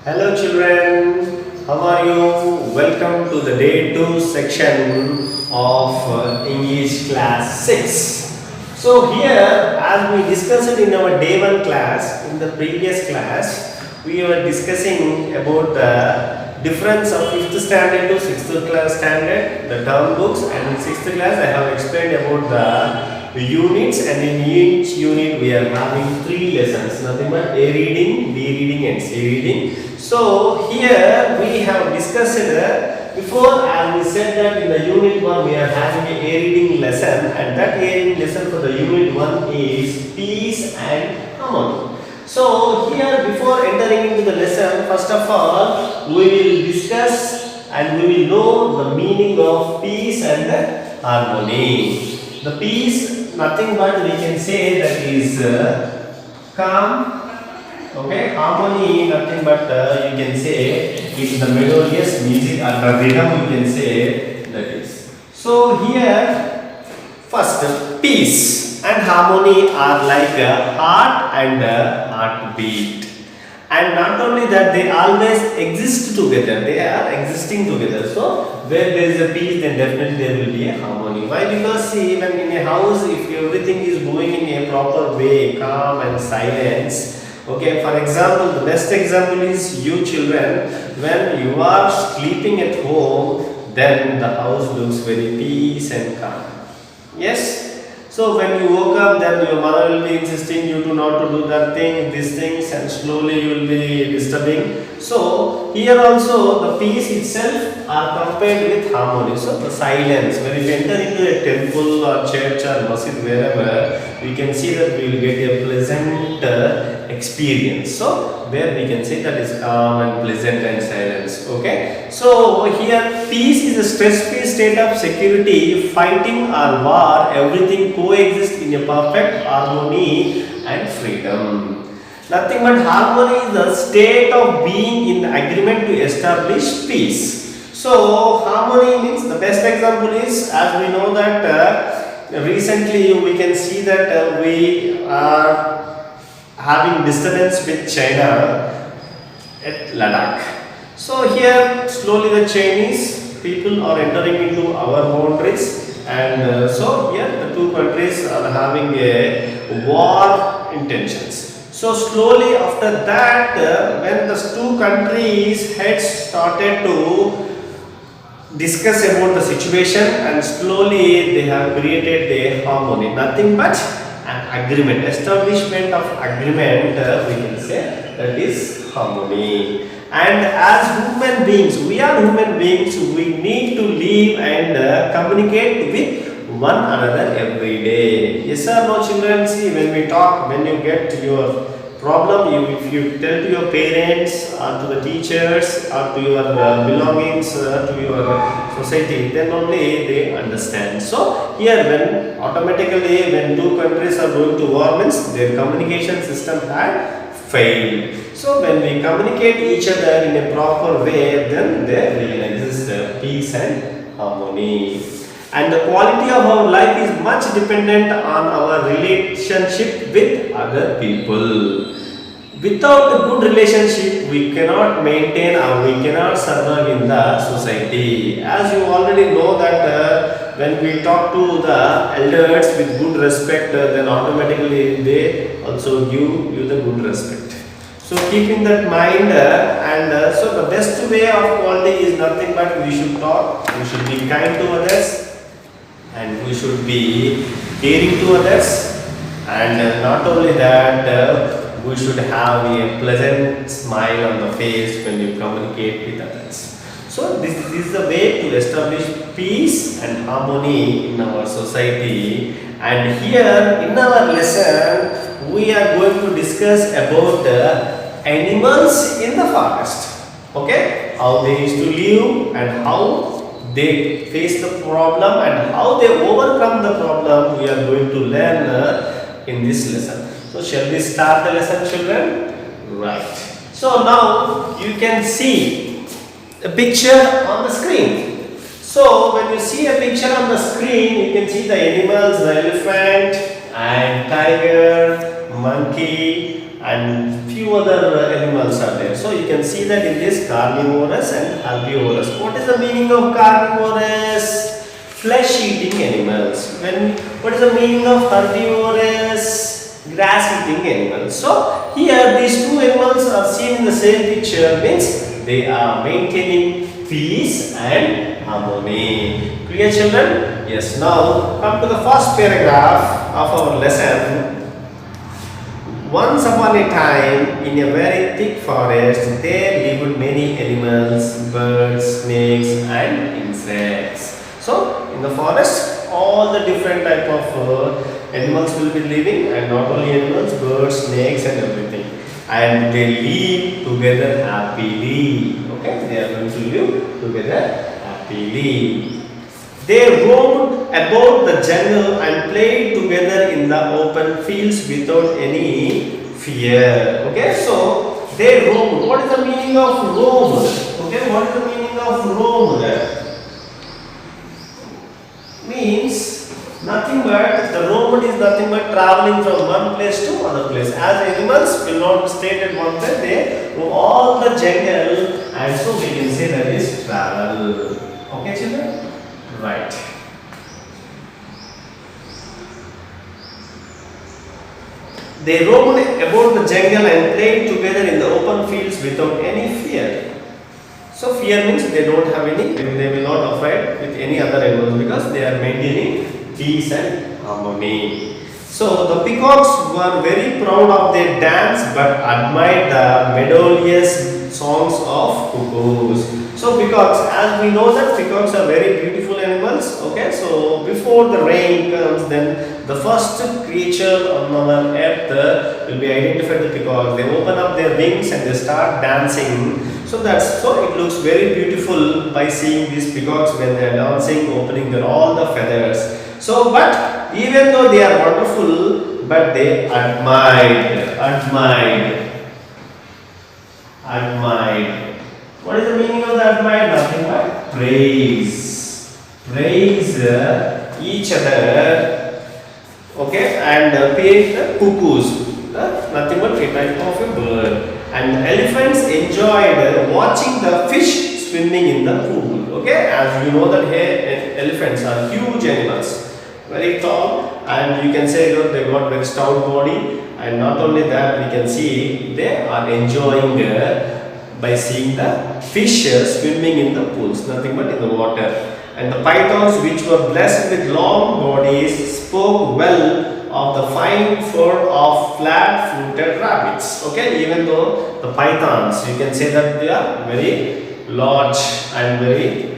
Hello children, how are you? Welcome to the day 2 section of English class 6. So here, as we discussed in our day 1 class, in the previous class, we were discussing about the difference of 5th standard to 6th class standard, the term books, and in 6th class I have explained about the units, and in each unit we are having 3 lessons, nothing but A reading, B reading and C reading. So here we have discussed before, as we said that in the unit 1 we are having a reading lesson, and that A reading lesson for the unit 1 is peace and harmony. So here, before entering into the lesson, first of all we will discuss and we will know the meaning of peace and harmony. The peace, nothing but we can say that is calm. Okay, harmony, nothing but you can say is the melodious music or the rhythm, you can say that is. So here, first, peace and harmony are like a heart and a heartbeat. And not only that, they always exist together. They are existing together. So where there is a peace, then definitely there will be a harmony. Why? Because see, even in a house, if everything is going in a proper way, calm and silence. Okay, for example, the best example is you children. When you are sleeping at home, then the house looks very peace and calm. Yes. So when you woke up, then your mother will be insisting you to not to do that thing, these things, and slowly you will be disturbing. So here also the peace itself are compared with harmony. So the silence, when you enter into a temple or church or masjid, wherever, we can see that we will get a pleasant experience. So where we can say that is calm and pleasant and silence. Okay. So here peace is a stress-free state of security, fighting or war, everything coexist in a perfect harmony and freedom. Nothing but harmony is the state of being in agreement to establish peace. So harmony means, the best example is, as we know that recently we can see that we are having disturbance with China at Ladakh. So here slowly the Chinese people are entering into our boundaries, and so here the two countries are having a war intentions. So slowly after that, when the two countries heads started to discuss about the situation, and slowly they have created a harmony, nothing but an agreement, establishment of agreement, we can say that is harmony. And as human beings, we are human beings, we need to live and communicate with one another every day. Yes or no children? See, when we talk, when you get your problem, if you tell to your parents or to the teachers or to your belongings to your society, then only they understand. So here, when automatically when two countries are going to war, means their communication system had failed. So when we communicate each other in a proper way, then there will exist peace and harmony. And the quality of our life is much dependent on our relationship with other people. Without a good relationship, we cannot maintain or we cannot survive in the society. As you already know that when we talk to the elders with good respect, then automatically they also give you the good respect. So keeping that mind, so the best way of quality is nothing but we should talk, we should be kind to others, and we should be caring to others, and not only that, we should have a pleasant smile on the face when you communicate with others. So this is the way to establish peace and harmony in our society. And here in our lesson, we are going to discuss about animals in the forest. Okay, how they used to live and how they face the problem and how they overcome the problem. We are going to learn in this lesson. So shall we start the lesson, children? Right. So now you can see a picture on the screen. So when you see a picture on the screen, you can see the animals, the elephant and tiger, monkey and few other animals are there. So you can see that in this carnivorous and herbivorous. What is the meaning of carnivorous? Flesh-eating animals. What is the meaning of herbivorous? Grass-eating animals. So here these two animals are seen in the same picture, means they are maintaining peace and harmony. Clear, children? Yes. Now come to the first paragraph of our lesson. Once upon a time, in a very thick forest, there lived many animals, birds, snakes, and insects. So, in the forest, all the different type of animals will be living, and not only animals, birds, snakes, and everything. And they live together happily. Okay, they are going to live together happily. They roamed about the jungle and played together in the open fields without any fear. Okay, so they roamed. What is the meaning of roam? Okay, what is the meaning of roam? Means nothing but the roam is nothing but traveling from one place to another place. As animals will not stay at one place, they roam all the jungle, and so we can say that is travel. Okay, children. Right. They roamed about the jungle and played together in the open fields without any fear. So fear means they don't have any, they will not afraid with any other animals because they are maintaining peace and harmony. So the peacocks were very proud of their dance but admired the melodious songs of cuckoos. So peacocks, as we know that peacocks are very beautiful animals. Okay, so before the rain comes, then the first creature on our earth will be identified the peacocks. They open up their wings and they start dancing. So it looks very beautiful by seeing these peacocks when they are dancing, opening their all the feathers. So, but even though they are wonderful, but they admired. What is the meaning of the admired? Nothing but praise. Praise each other. Okay, and praise the cuckoos. Nothing but a type of a bird. And the elephants enjoyed watching the fish swimming in the pool. Okay, as you know that here elephants are huge animals, very tall, and you can say that they got very stout body. And not only that, we can see they are enjoying by seeing the fish swimming in the pools, nothing but in the water. And the pythons, which were blessed with long bodies, spoke well of the fine fur of flat-footed rabbits. Okay, even though the pythons, you can say that they are very large and very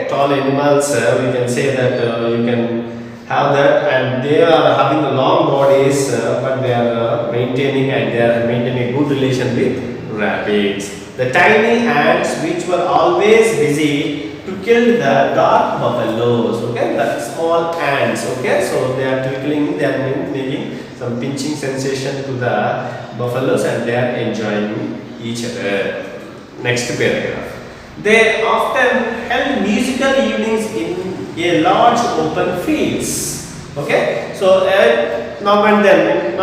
tall animals. We can say that you can have that, and they are having the long bodies, but they are maintaining a good relation with rabbits. The tiny ants, which were always busy to kill the dark buffaloes. Okay, the small ants. Okay, so they are twinkling, they are making some pinching sensation to the buffaloes, and they are enjoying each other. Next paragraph. They often held musical evenings in a large open fields. Okay, so now and then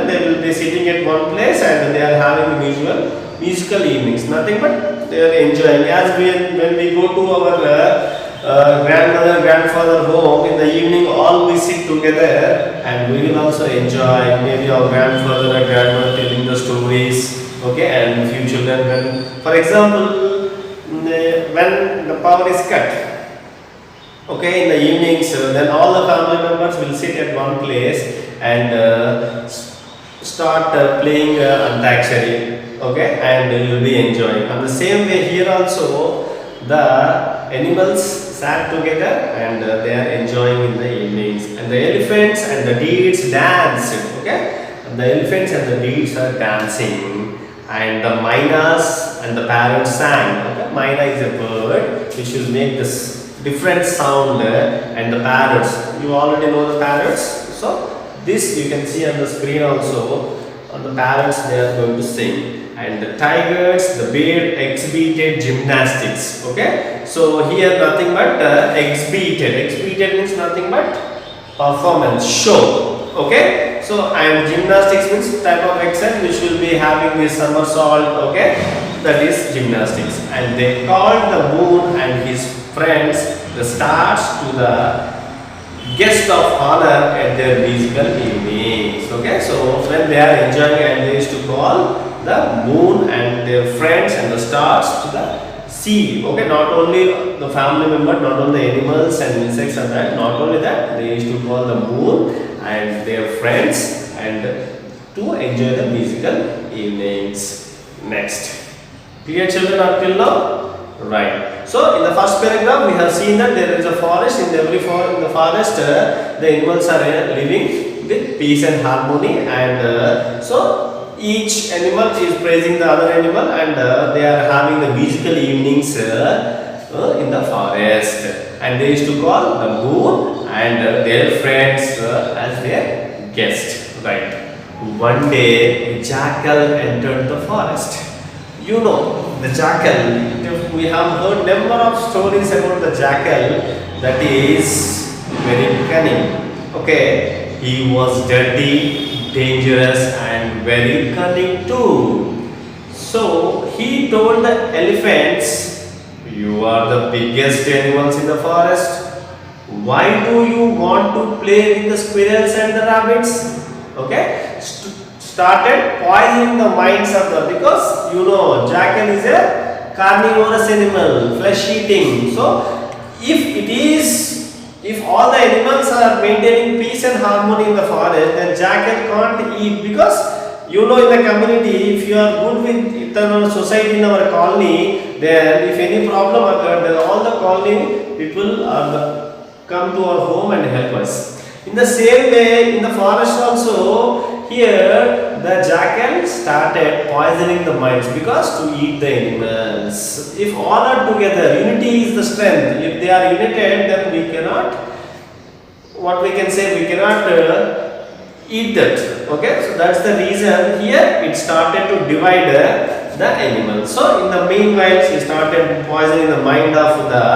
they will be sitting at one place and they are having musical evenings. Nothing but they are enjoying. As when we go to our grandmother, grandfather home in the evening, all we sit together and we will also enjoy. Maybe our grandfather or grandmother telling the stories. Okay, and few children. When, for example, when the power is cut. Okay, in the evenings, then all the family members will sit at one place and start playing Antakshari. Okay, and you will be enjoying. And the same way here also, the animals sat together and they are enjoying in the evenings. And the elephants and the deers danced. Okay, and the elephants and the deers are dancing. And the mynas and the parrots sang. Okay? Myna is a bird which will make this different sound, and the parrots, you already know the parrots. So this you can see on the screen also. On the parrots they are going to sing. And the tigers, the bear exhibited gymnastics. Okay, so here nothing but exhibited means nothing but performance, show. Okay, So and gymnastics means type of exercise which will be having this somersault. Okay, that is gymnastics. And they called the moon and his friends, the stars, to the guest of honor at their musical evenings. Okay, so when they are enjoying, and they used to call the moon and their friends and the stars to the sea. Okay, not only the family member, not only the animals and insects and that, not only that, they used to call the moon and their friends and to enjoy the musical evenings. Next, clear children up till now? Right. So in the first paragraph we have seen that there is a forest. In every in the forest the animals are living with peace and harmony, and so each animal is praising the other animal, and they are having the musical evenings in the forest, and they used to call the moon and their friends as their guest. Right. One day a jackal entered the forest. You know, the jackal, we have heard number of stories about the jackal that is very cunning. Okay, he was dirty, dangerous and very cunning too. So he told the elephants, "You are the biggest animals in the forest. Why do you want to play with the squirrels and the rabbits?" Okay, started poisoning the minds of the, because you know jackal is a carnivorous animal, flesh eating. So if all the animals are maintaining peace and harmony in the forest, then jackal can't eat, because you know in the community, if you are good with the society in our colony, then if any problem occurs, then all the colony people are come to our home and help us. In the same way, in the forest also, here the jackal started poisoning the minds, because to eat the animals. If all are together, unity is the strength. If they are united, then we cannot, what we can say, we cannot eat that. Okay, so that's the reason here it started to divide the animals. So in the meanwhile, he started poisoning the mind of the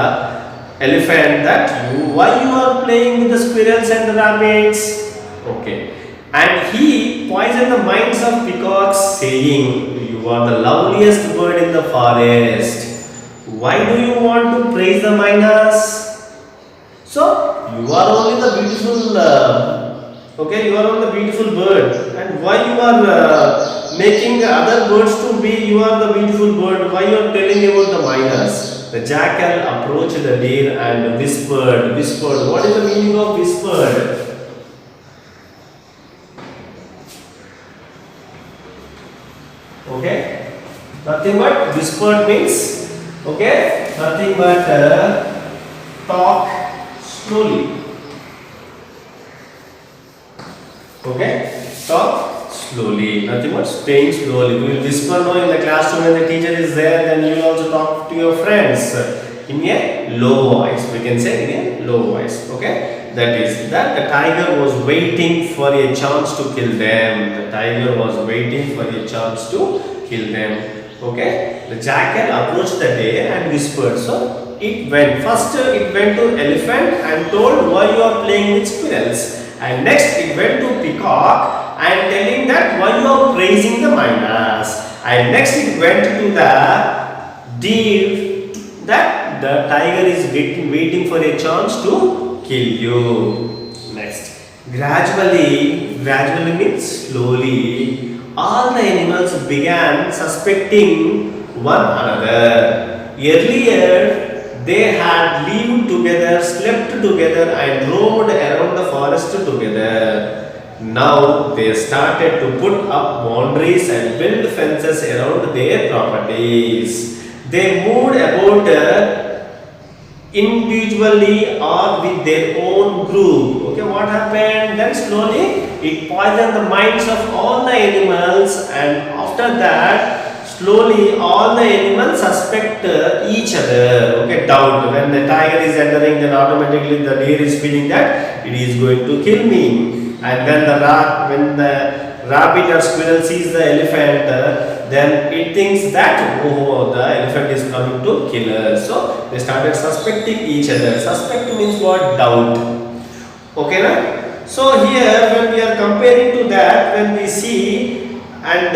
elephant, that why you are playing with the squirrels and the rabbits. Okay, and he poisoned the minds of peacocks, saying, "You are the loveliest bird in the forest. Why do you want to praise the miners? So you are only the beautiful okay, you are only the beautiful bird, and why you are making other birds to be, you are the beautiful bird, why you are telling about the miners?" The jackal approached the deer and whispered. What is the meaning of whispered? Okay, nothing but whispered means, okay, nothing but talk slowly. Okay, talk slowly, nothing but staying slowly. You will whisper no in the classroom when the teacher is there, then you will also talk to your friends in a low voice. We can say in a low voice. Okay, that is that the tiger was waiting for a chance to kill them. The tiger was waiting for a chance to kill them. Okay, the jackal approached the deer and whispered. So it went first. It went to elephant and told, "Why you are playing with squirrels?" And next it went to peacock and telling that, "Why you are praising the miners?" And next it went to the deer, that the tiger is waiting for a chance to kill you. Next, gradually means slowly, all the animals began suspecting one another. Earlier they had lived together, slept together and roamed around the forest together. Now they started to put up boundaries and build fences around their properties. They moved about individually or with their own group. Okay, what happened? Then slowly it poisoned the minds of all the animals, and after that slowly all the animals suspect each other. Okay, doubt. When the tiger is entering, then automatically the deer is feeling that it is going to kill me. And when the rabbit or squirrel sees the elephant, then it thinks that, oh, the elephant is coming to kill us. So they started suspecting each other. Suspect means what? Doubt. Okay, na? So here when we are comparing to that, when we see and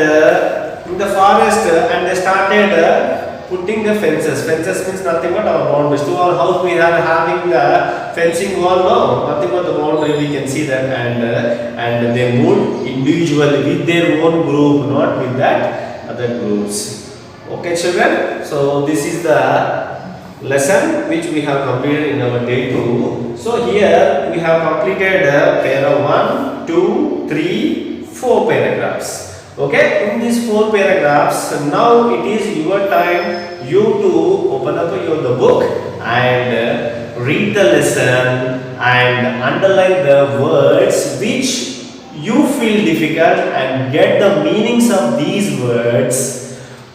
in the forest and they started putting the fences. Fences means nothing but our boundaries. To our house we are having the fencing wall, no, nothing but the boundary. We can see that, and they moved individually with their own group, not with that other groups. Okay, children. So this is the lesson which we have completed in our day 2. So here we have completed para 1, 2, 3, 4 paragraphs. Okay, in these 4 paragraphs, now it is your time you to open up the book and read the lesson and underline the words which you feel difficult and get the meanings of these words.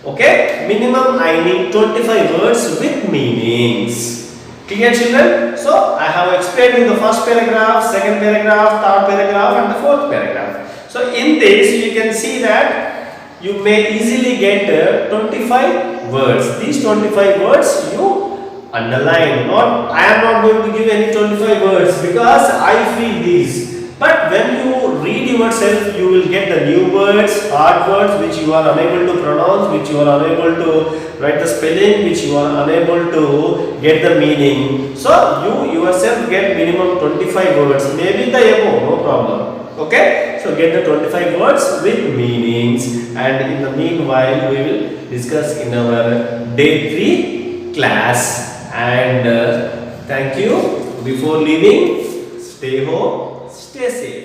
Okay, minimum I need 25 words with meanings. Clear, children? So I have explained in the first paragraph, second paragraph, third paragraph and the fourth paragraph. So in this you can see that you may easily get 25 words. These 25 words you underline. Not, I am not going to give any 25 words because I feel these. But when you read yourself, you will get the new words, hard words which you are unable to pronounce, which you are unable to write the spelling, which you are unable to get the meaning. So you yourself get minimum 25 words, maybe the above, no problem. Okay, so get the 25 words with meanings, and in the meanwhile we will discuss in our day 3 class. And thank you. Before leaving, stay home, stay safe.